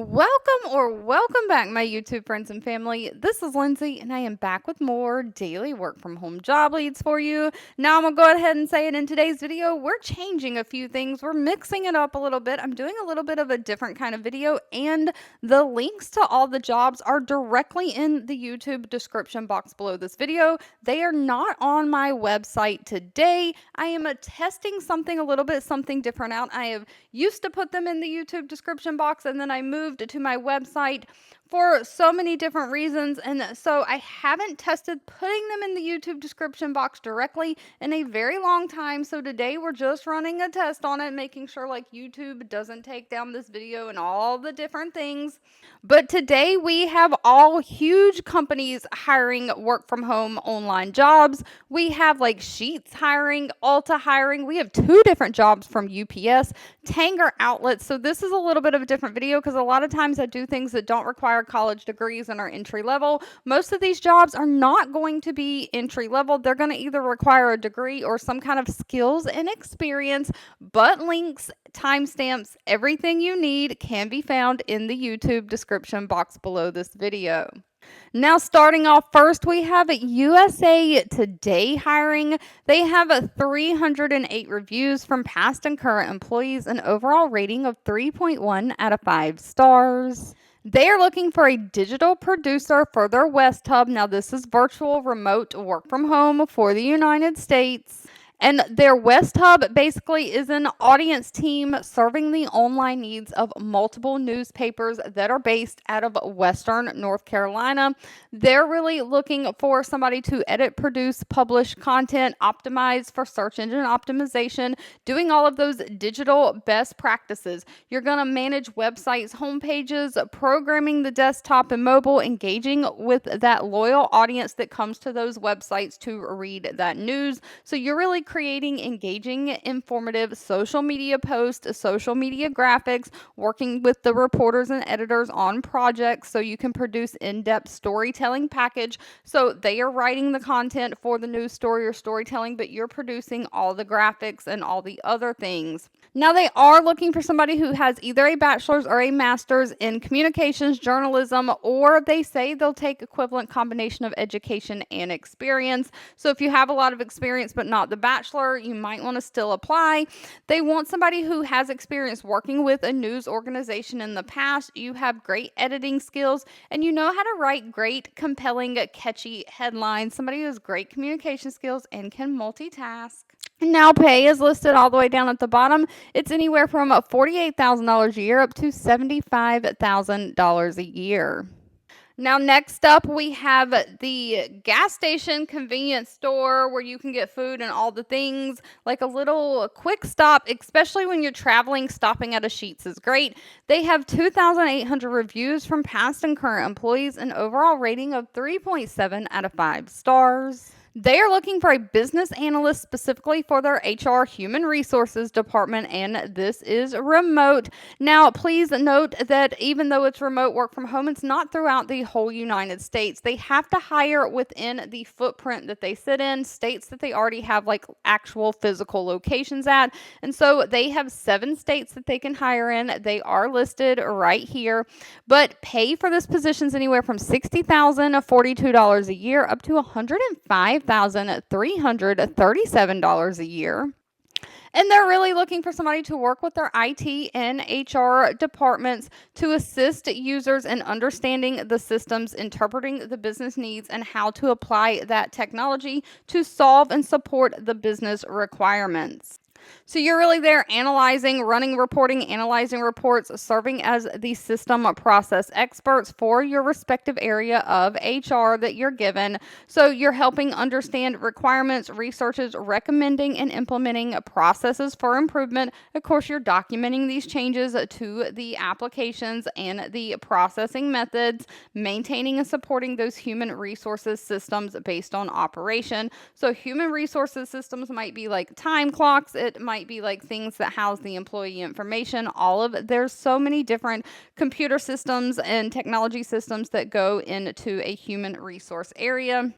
Welcome back, my YouTube friends and family. This is Lindsay, and I am back with more daily work from home job leads for you. Now, I'm going to go ahead and say it in today's video. We're changing a few things, we're mixing it up a little bit. I'm doing a little bit of a different kind of video, and the links to all the jobs are directly in the YouTube description box below this video. They are not on my website today. I am testing something a little bit, something different out. I have used to put them in the YouTube description box, and then I moved to my website for so many different reasons, and so I haven't tested putting them in the YouTube description box directly in a very long time. So today we're just running a test on it, making sure like YouTube doesn't take down this video and all the different things. But today we have all huge companies hiring work from home online jobs. We have like Sheetz hiring, Ulta hiring. We have two different jobs from UPS, Tanger Outlets. So this is a little bit of a different video because a lot of times I do things that don't require college degrees and are entry level. Most of these jobs are not going to be entry level. They're going to either require a degree or some kind of skills and experience, but links, timestamps, everything you need can be found in the YouTube description box below this video. Now, starting off first, we have USA Today hiring. They have 308 reviews from past and current employees, an overall rating of 3.1 out of 5 stars. They are looking for a digital producer for their West Hub. Now, this is virtual remote work from home for the United States. And their West Hub basically is an audience team serving the online needs of multiple newspapers that are based out of Western North Carolina. They're really looking for somebody to edit, produce, publish content, optimize for search engine optimization, doing all of those digital best practices. You're going to manage websites, homepages, programming the desktop and mobile, engaging with that loyal audience that comes to those websites to read that news. So you're really creating engaging, informative social media posts, social media graphics, working with the reporters and editors on projects so you can produce in-depth storytelling package. So they are writing the content for the news story or storytelling, but you're producing all the graphics and all the other things. Now, they are looking for somebody who has either a bachelor's or a master's in communications, journalism, or they say they'll take equivalent combination of education and experience. So if you have a lot of experience but not the bachelor, you might want to still apply. They want somebody who has experience working with a news organization in the past. You have great editing skills and you know how to write great, compelling, catchy headlines. Somebody who has great communication skills and can multitask. Now, pay is listed all the way down at the bottom. It's anywhere from $48,000 a year up to $75,000 a year. Now, next up, we have the gas station convenience store where you can get food and all the things, like a little quick stop, especially when you're traveling. Stopping at a Sheetz is great. They have 2,800 reviews from past and current employees, an overall rating of 3.7 out of 5 stars. They are looking for a business analyst specifically for their HR human resources department, and this is remote. Now, please note that even though it's remote work from home, it's not throughout the whole United States. They have to hire within the footprint that they sit in, states that they already have like actual physical locations at. And so they have 7 states that they can hire in. They are listed right here. But pay for this position is anywhere from $60,042 a year up to $105,337 a year. And they're really looking for somebody to work with their IT and HR departments to assist users in understanding the systems, interpreting the business needs, and how to apply that technology to solve and support the business requirements. So you're really there analyzing, running reporting, analyzing reports, serving as the system process experts for your respective area of HR that you're given. So you're helping understand requirements, researches, recommending and implementing processes for improvement. Of course, you're documenting these changes to the applications and the processing methods, maintaining and supporting those human resources systems based on operation. So human resources systems might be like time clocks. It might be like things that house the employee information. There's so many different computer systems and technology systems that go into a human resource area.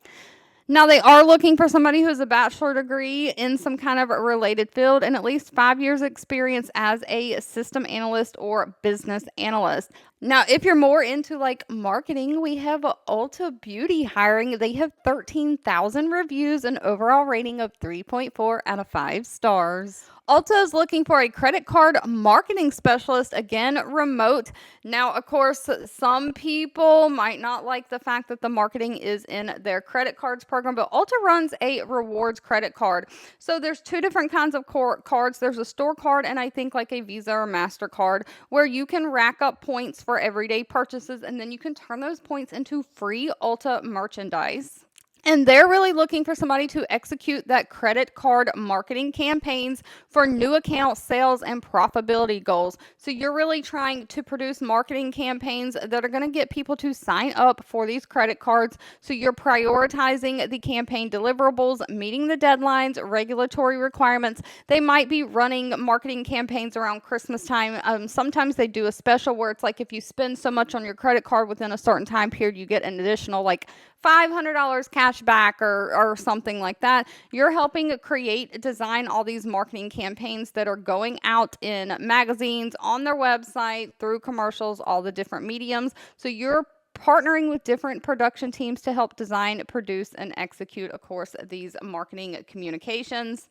Now, they are looking for somebody who has a bachelor degree in some kind of related field and at least 5 years experience as a system analyst or business analyst. Now, if you're more into like marketing, we have Ulta Beauty hiring. They have 13,000 reviews, an overall rating of 3.4 out of 5 stars. Ulta is looking for a credit card marketing specialist, again, remote. Now, of course, some people might not like the fact that the marketing is in their credit cards program, but Ulta runs a rewards credit card. So there's two different kinds of cards. There's a store card and I think like a Visa or MasterCard where you can rack up points for everyday purchases and then you can turn those points into free Ulta merchandise. And they're really looking for somebody to execute that credit card marketing campaigns for new account sales and profitability goals. So you're really trying to produce marketing campaigns that are going to get people to sign up for these credit cards. So you're prioritizing the campaign deliverables, meeting the deadlines, regulatory requirements. They might be running marketing campaigns around Christmas time. Sometimes they do a special where it's like if you spend so much on your credit card within a certain time period, you get an additional like $500 cash back or something like that. You're helping create, design all these marketing campaigns that are going out in magazines, on their website, through commercials, all the different mediums. So you're partnering with different production teams to help design, produce, and execute, of course, these marketing communications.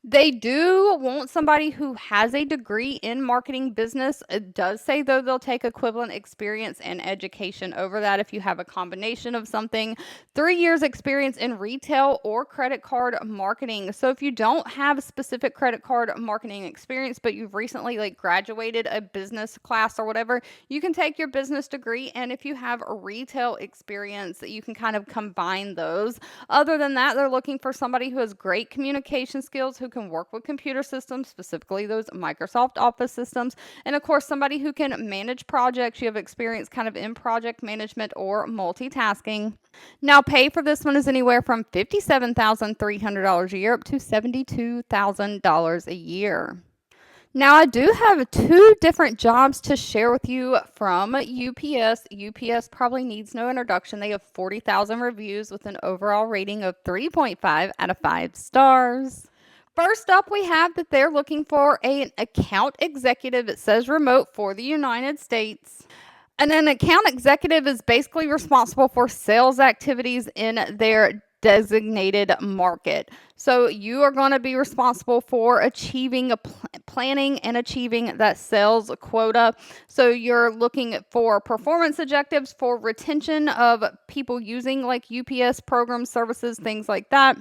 They do want somebody who has a degree in marketing business. It does say, though, they'll take equivalent experience and education over that if you have a combination of something. 3 years experience in retail or credit card marketing. So if you don't have specific credit card marketing experience, but you've recently like graduated a business class or whatever, you can take your business degree. And if you have a retail experience, you can kind of combine those. Other than that, they're looking for somebody who has great communication skills, who can work with computer systems, specifically those Microsoft Office systems, and of course, somebody who can manage projects. You have experience kind of in project management or multitasking. Now, pay for this one is anywhere from $57,300 a year up to $72,000 a year. Now, I do have two different jobs to share with you from UPS. UPS probably needs no introduction. They have 40,000 reviews with an overall rating of 3.5 out of 5 stars. First up, we have that they're looking for an account executive. It says remote for the United States. And an account executive is basically responsible for sales activities in their designated market. So you are going to be responsible for achieving planning and achieving that sales quota. So you're looking for performance objectives for retention of people using like UPS programs, services, things like that.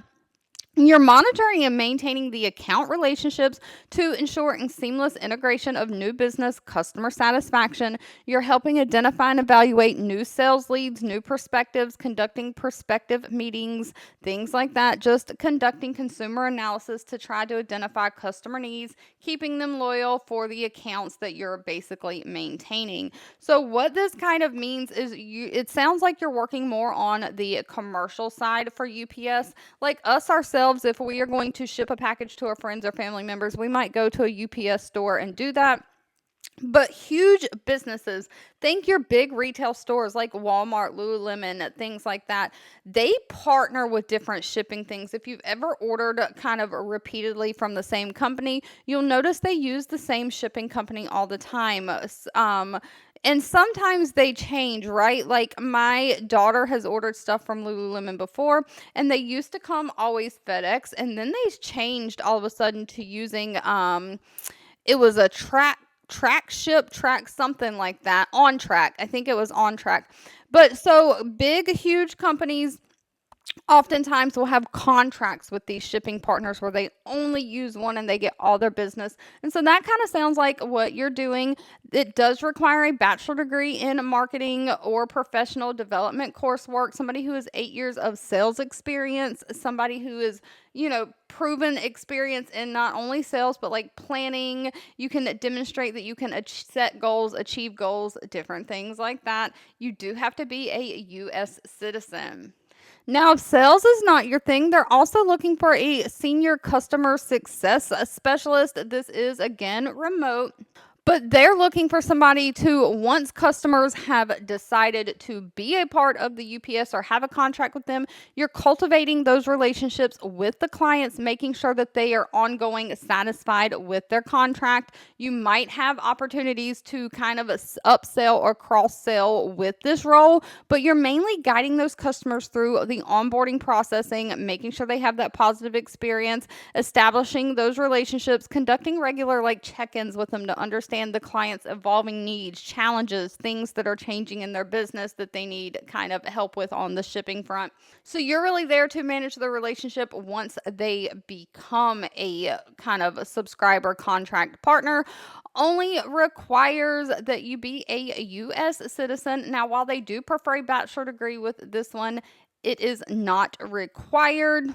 You're monitoring and maintaining the account relationships to ensuring seamless integration of new business customer satisfaction. You're helping identify and evaluate new sales leads, new perspectives, conducting prospective meetings, things like that. Just conducting consumer analysis to try to identify customer needs, keeping them loyal for the accounts that you're basically maintaining. So what this kind of means is it sounds like you're working more on the commercial side for UPS. Like us ourselves, if we are going to ship a package to our friends or family members, we might go to a UPS store and do that. But huge businesses, think your big retail stores like Walmart, Lululemon, things like that, they partner with different shipping things. If you've ever ordered kind of repeatedly from the same company, you'll notice they use the same shipping company all the time. And sometimes they change, right? Like my daughter has ordered stuff from Lululemon before, and they used to come always FedEx, and then they changed all of a sudden to using it was a track something like that, on track. I think it was on track. But so big, huge companies oftentimes will have contracts with these shipping partners where they only use one and they get all their business. And so that kind of sounds like what you're doing. It does require a bachelor degree in marketing or professional development coursework, somebody who has 8 years of sales experience, somebody who is, proven experience in not only sales, but like planning. You can demonstrate that you can set goals, achieve goals, different things like that. You do have to be a U.S. citizen. Now, if sales is not your thing, they're also looking for a senior customer success specialist. This is again remote. But they're looking for somebody to, once customers have decided to be a part of the UPS or have a contract with them, you're cultivating those relationships with the clients, making sure that they are ongoing satisfied with their contract. You might have opportunities to kind of upsell or cross sell with this role, but you're mainly guiding those customers through the onboarding processing, making sure they have that positive experience, establishing those relationships, conducting regular check-ins with them to understand the client's evolving needs, challenges, things that are changing in their business that they need kind of help with on the shipping front. So you're really there to manage the relationship once they become a kind of a subscriber contract partner. Only requires that you be a U.S. citizen. Now, while they do prefer a bachelor degree with this one, it is not required.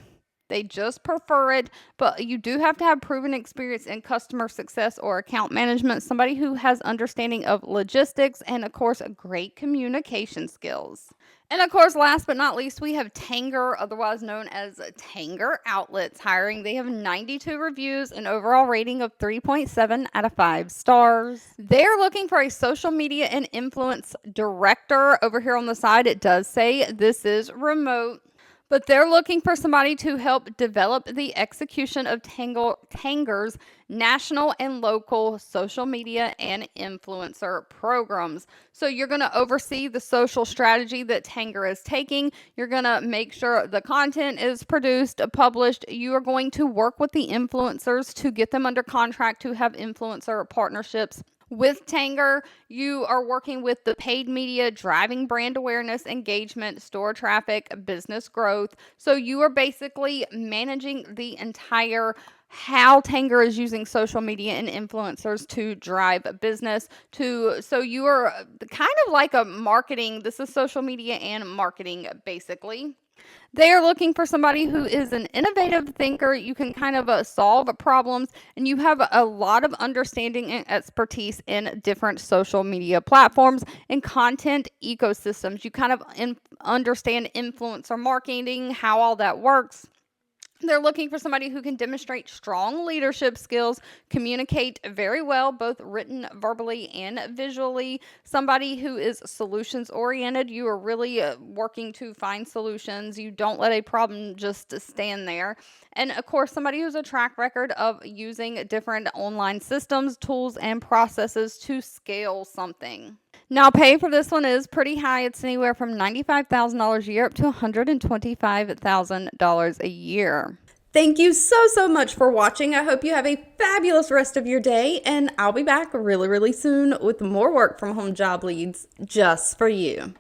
They just prefer it, but you do have to have proven experience in customer success or account management, somebody who has understanding of logistics, and of course, great communication skills. And of course, last but not least, we have Tanger, otherwise known as Tanger Outlets hiring. They have 92 reviews, an overall rating of 3.7 out of 5 stars. They're looking for a social media and influence director. Over here on the side, it does say this is remote. But they're looking for somebody to help develop the execution of Tanger's national and local social media and influencer programs. So you're going to oversee the social strategy that Tanger is taking. You're going to make sure the content is produced, published. You are going to work with the influencers to get them under contract to have influencer partnerships. With Tanger, you are working with the paid media, driving brand awareness, engagement, store traffic, business growth. So you are basically managing the entire how Tanger is using social media and influencers to drive business so you are kind of like a marketing. This is social media and marketing basically. They are looking for somebody who is an innovative thinker. You can kind of solve problems, and you have a lot of understanding and expertise in different social media platforms and content ecosystems. You kind of understand influencer marketing, how all that works. They're looking for somebody who can demonstrate strong leadership skills, communicate very well, both written, verbally, and visually. Somebody who is solutions oriented. You are really working to find solutions. You don't let a problem just stand there. And of course, somebody who's a track record of using different online systems, tools, and processes to scale something. Now, pay for this one is pretty high. It's anywhere from $95,000 a year up to $125,000 a year. Thank you so much for watching. I hope you have a fabulous rest of your day, and I'll be back really soon with more work from home job leads just for you.